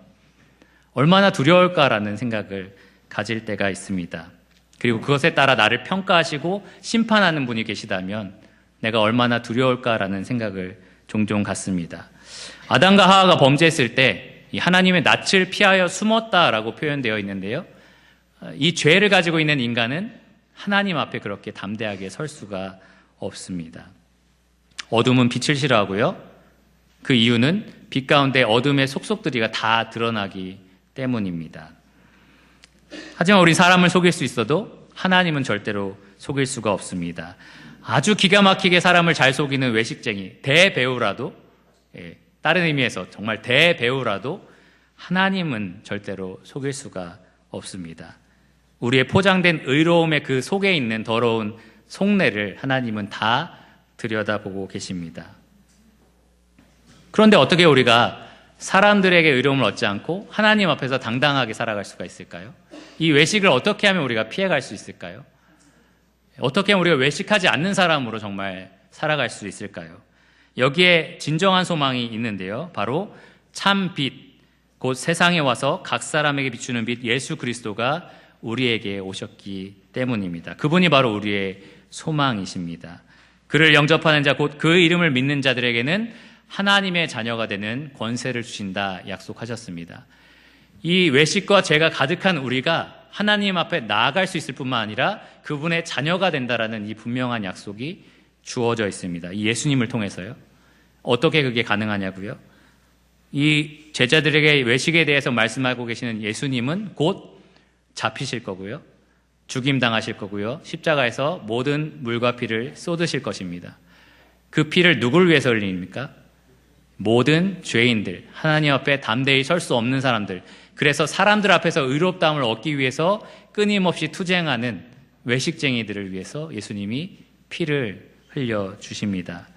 얼마나 두려울까라는 생각을 가질 때가 있습니다. 그리고 그것에 따라 나를 평가하시고 심판하는 분이 계시다면 내가 얼마나 두려울까라는 생각을 종종 갖습니다. 아담과 하와가 범죄했을 때 이 하나님의 낯을 피하여 숨었다라고 표현되어 있는데요, 이 죄를 가지고 있는 인간은 하나님 앞에 그렇게 담대하게 설 수가 없습니다. 어둠은 빛을 싫어하고요, 그 이유는 빛 가운데 어둠의 속속들이가 다 드러나기 때문입니다. 하지만 우리 사람을 속일 수 있어도 하나님은 절대로 속일 수가 없습니다. 아주 기가 막히게 사람을 잘 속이는 외식쟁이, 대배우라도, 다른 의미에서 정말 대배우라도 하나님은 절대로 속일 수가 없습니다. 우리의 포장된 의로움의 그 속에 있는 더러운 속내를 하나님은 다 들여다보고 계십니다. 그런데 어떻게 우리가 사람들에게 의로움을 얻지 않고 하나님 앞에서 당당하게 살아갈 수가 있을까요? 이 외식을 어떻게 하면 우리가 피해갈 수 있을까요? 어떻게 하면 우리가 외식하지 않는 사람으로 정말 살아갈 수 있을까요? 여기에 진정한 소망이 있는데요, 바로 참 빛, 곧 세상에 와서 각 사람에게 비추는 빛 예수 그리스도가 우리에게 오셨기 때문입니다. 그분이 바로 우리의 소망이십니다. 그를 영접하는 자, 곧 그 이름을 믿는 자들에게는 하나님의 자녀가 되는 권세를 주신다 약속하셨습니다. 이 외식과 죄가 가득한 우리가 하나님 앞에 나아갈 수 있을 뿐만 아니라 그분의 자녀가 된다라는 이 분명한 약속이 주어져 있습니다. 이 예수님을 통해서요. 어떻게 그게 가능하냐고요? 이 제자들에게 외식에 대해서 말씀하고 계시는 예수님은 곧 잡히실 거고요, 죽임당하실 거고요, 십자가에서 모든 물과 피를 쏟으실 것입니다. 그 피를 누굴 위해서 흘립니까? 모든 죄인들, 하나님 앞에 담대히 설 수 없는 사람들, 그래서 사람들 앞에서 의롭다함을 얻기 위해서 끊임없이 투쟁하는 외식쟁이들을 위해서 예수님이 피를 흘려주십니다.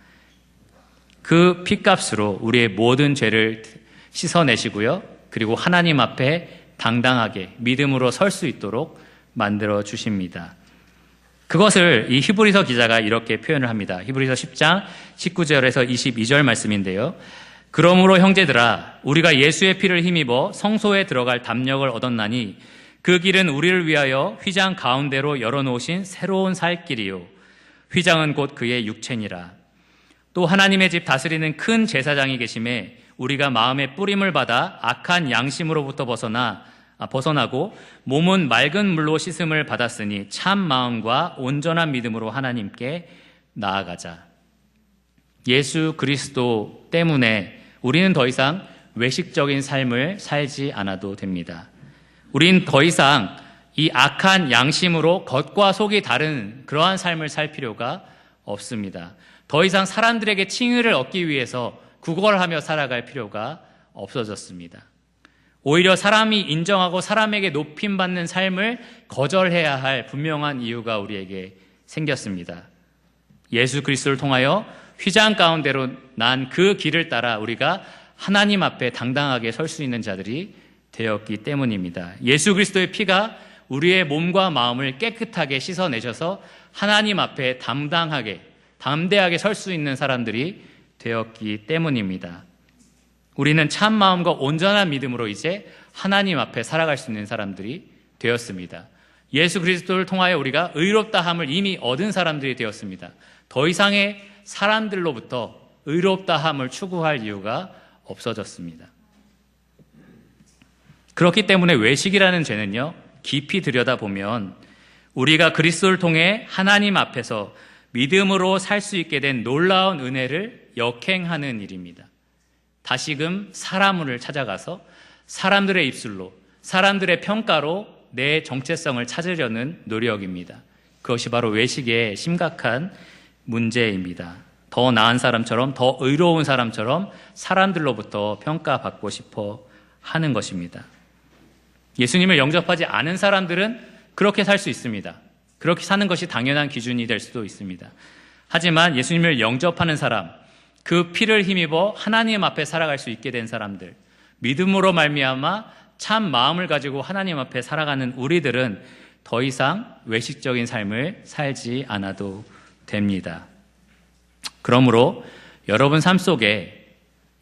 그 피값으로 우리의 모든 죄를 씻어내시고요, 그리고 하나님 앞에 당당하게 믿음으로 설 수 있도록 만들어 주십니다. 그것을 이 히브리서 기자가 이렇게 표현을 합니다. 히브리서 10장 19절에서 22절 말씀인데요, 그러므로 형제들아, 우리가 예수의 피를 힘입어 성소에 들어갈 담력을 얻었나니 그 길은 우리를 위하여 휘장 가운데로 열어놓으신 새로운 살 길이요 휘장은 곧 그의 육체니라. 또 하나님의 집 다스리는 큰 제사장이 계심에 우리가 마음의 뿌림을 받아 악한 양심으로부터 벗어나고 몸은 맑은 물로 씻음을 받았으니 참 마음과 온전한 믿음으로 하나님께 나아가자. 예수 그리스도 때문에 우리는 더 이상 외식적인 삶을 살지 않아도 됩니다. 우린 더 이상 이 악한 양심으로 겉과 속이 다른 그러한 삶을 살 필요가 없습니다. 더 이상 사람들에게 칭의를 얻기 위해서 구걸하며 살아갈 필요가 없어졌습니다. 오히려 사람이 인정하고 사람에게 높임받는 삶을 거절해야 할 분명한 이유가 우리에게 생겼습니다. 예수 그리스도를 통하여 휘장 가운데로 난 그 길을 따라 우리가 하나님 앞에 당당하게 설 수 있는 자들이 되었기 때문입니다. 예수 그리스도의 피가 우리의 몸과 마음을 깨끗하게 씻어내셔서 하나님 앞에 담대하게 설 수 있는 사람들이 되었기 때문입니다. 우리는 참 마음과 온전한 믿음으로 이제 하나님 앞에 살아갈 수 있는 사람들이 되었습니다. 예수 그리스도를 통하여 우리가 의롭다함을 이미 얻은 사람들이 되었습니다. 더 이상의 사람들로부터 의롭다함을 추구할 이유가 없어졌습니다. 그렇기 때문에 외식이라는 죄는요, 깊이 들여다보면 우리가 그리스도를 통해 하나님 앞에서 믿음으로 살 수 있게 된 놀라운 은혜를 역행하는 일입니다. 다시금 사람을 찾아가서 사람들의 입술로, 사람들의 평가로 내 정체성을 찾으려는 노력입니다. 그것이 바로 외식의 심각한 문제입니다. 더 나은 사람처럼, 더 의로운 사람처럼 사람들로부터 평가받고 싶어 하는 것입니다. 예수님을 영접하지 않은 사람들은 그렇게 살 수 있습니다. 그렇게 사는 것이 당연한 기준이 될 수도 있습니다. 하지만 예수님을 영접하는 사람, 그 피를 힘입어 하나님 앞에 살아갈 수 있게 된 사람들, 믿음으로 말미암아 참 마음을 가지고 하나님 앞에 살아가는 우리들은 더 이상 외식적인 삶을 살지 않아도 됩니다. 그러므로 여러분 삶 속에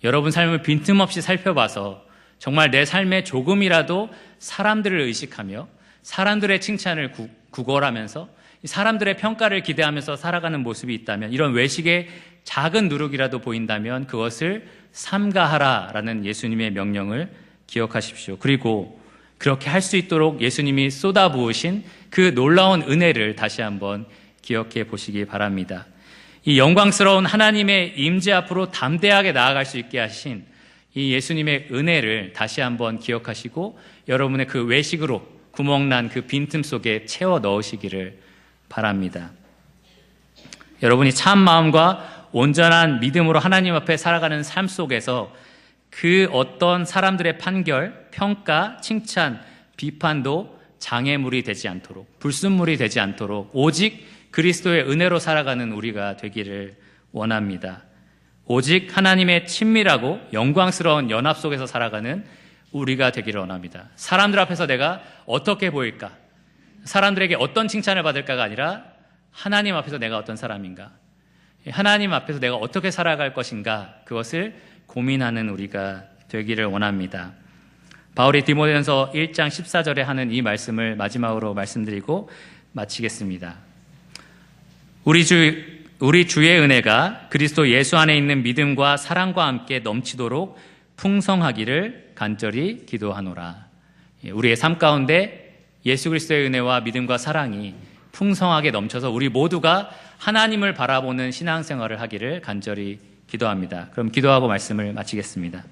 여러분 삶을 빈틈없이 살펴봐서 정말 내 삶에 조금이라도 사람들을 의식하며 사람들의 칭찬을 구걸하면서 사람들의 평가를 기대하면서 살아가는 모습이 있다면, 이런 외식의 작은 누룩이라도 보인다면 그것을 삼가하라라는 예수님의 명령을 기억하십시오. 그리고 그렇게 할 수 있도록 예수님이 쏟아부으신 그 놀라운 은혜를 다시 한번 기억해 보시기 바랍니다. 이 영광스러운 하나님의 임재 앞으로 담대하게 나아갈 수 있게 하신 이 예수님의 은혜를 다시 한번 기억하시고 여러분의 그 외식으로 구멍난 그 빈틈 속에 채워 넣으시기를 바랍니다. 여러분이 참 마음과 온전한 믿음으로 하나님 앞에 살아가는 삶 속에서 그 어떤 사람들의 판결, 평가, 칭찬, 비판도 장애물이 되지 않도록, 불순물이 되지 않도록 오직 그리스도의 은혜로 살아가는 우리가 되기를 원합니다. 오직 하나님의 친밀하고 영광스러운 연합 속에서 살아가는 우리가 되기를 원합니다. 사람들 앞에서 내가 어떻게 보일까? 사람들에게 어떤 칭찬을 받을까가 아니라 하나님 앞에서 내가 어떤 사람인가? 하나님 앞에서 내가 어떻게 살아갈 것인가? 그것을 고민하는 우리가 되기를 원합니다. 바울이 디모데전서 1장 14절에 하는 이 말씀을 마지막으로 말씀드리고 마치겠습니다. 우리 주의 은혜가 그리스도 예수 안에 있는 믿음과 사랑과 함께 넘치도록 풍성하기를 간절히 기도하노라. 우리의 삶 가운데 예수 그리스도의 은혜와 믿음과 사랑이 풍성하게 넘쳐서 우리 모두가 하나님을 바라보는 신앙생활을 하기를 간절히 기도합니다. 그럼 기도하고 말씀을 마치겠습니다.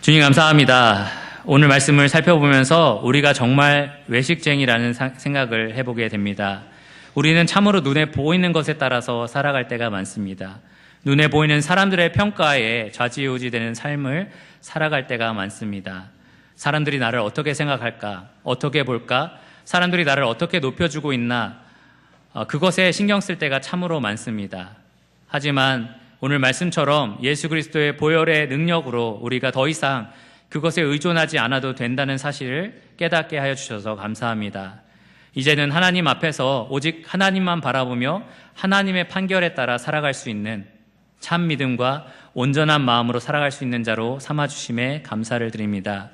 주님 감사합니다. 오늘 말씀을 살펴보면서 우리가 정말 외식쟁이라는 생각을 해보게 됩니다. 우리는 참으로 눈에 보이는 것에 따라서 살아갈 때가 많습니다. 눈에 보이는 사람들의 평가에 좌지우지되는 삶을 살아갈 때가 많습니다. 사람들이 나를 어떻게 생각할까? 어떻게 볼까? 사람들이 나를 어떻게 높여주고 있나? 그것에 신경 쓸 때가 참으로 많습니다. 하지만 오늘 말씀처럼 예수 그리스도의 보혈의 능력으로 우리가 더 이상 그것에 의존하지 않아도 된다는 사실을 깨닫게 하여 주셔서 감사합니다. 이제는 하나님 앞에서 오직 하나님만 바라보며 하나님의 판결에 따라 살아갈 수 있는 참 믿음과 온전한 마음으로 살아갈 수 있는 자로 삼아주심에 감사를 드립니다.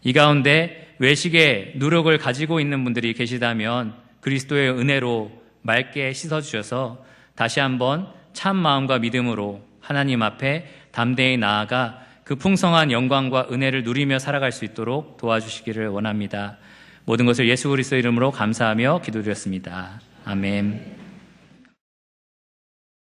이 가운데 외식의 누력을 가지고 있는 분들이 계시다면 그리스도의 은혜로 맑게 씻어주셔서 다시 한번 참 마음과 믿음으로 하나님 앞에 담대히 나아가 그 풍성한 영광과 은혜를 누리며 살아갈 수 있도록 도와주시기를 원합니다. 모든 것을 예수 그리스도 이름으로 감사하며 기도드렸습니다. 아멘.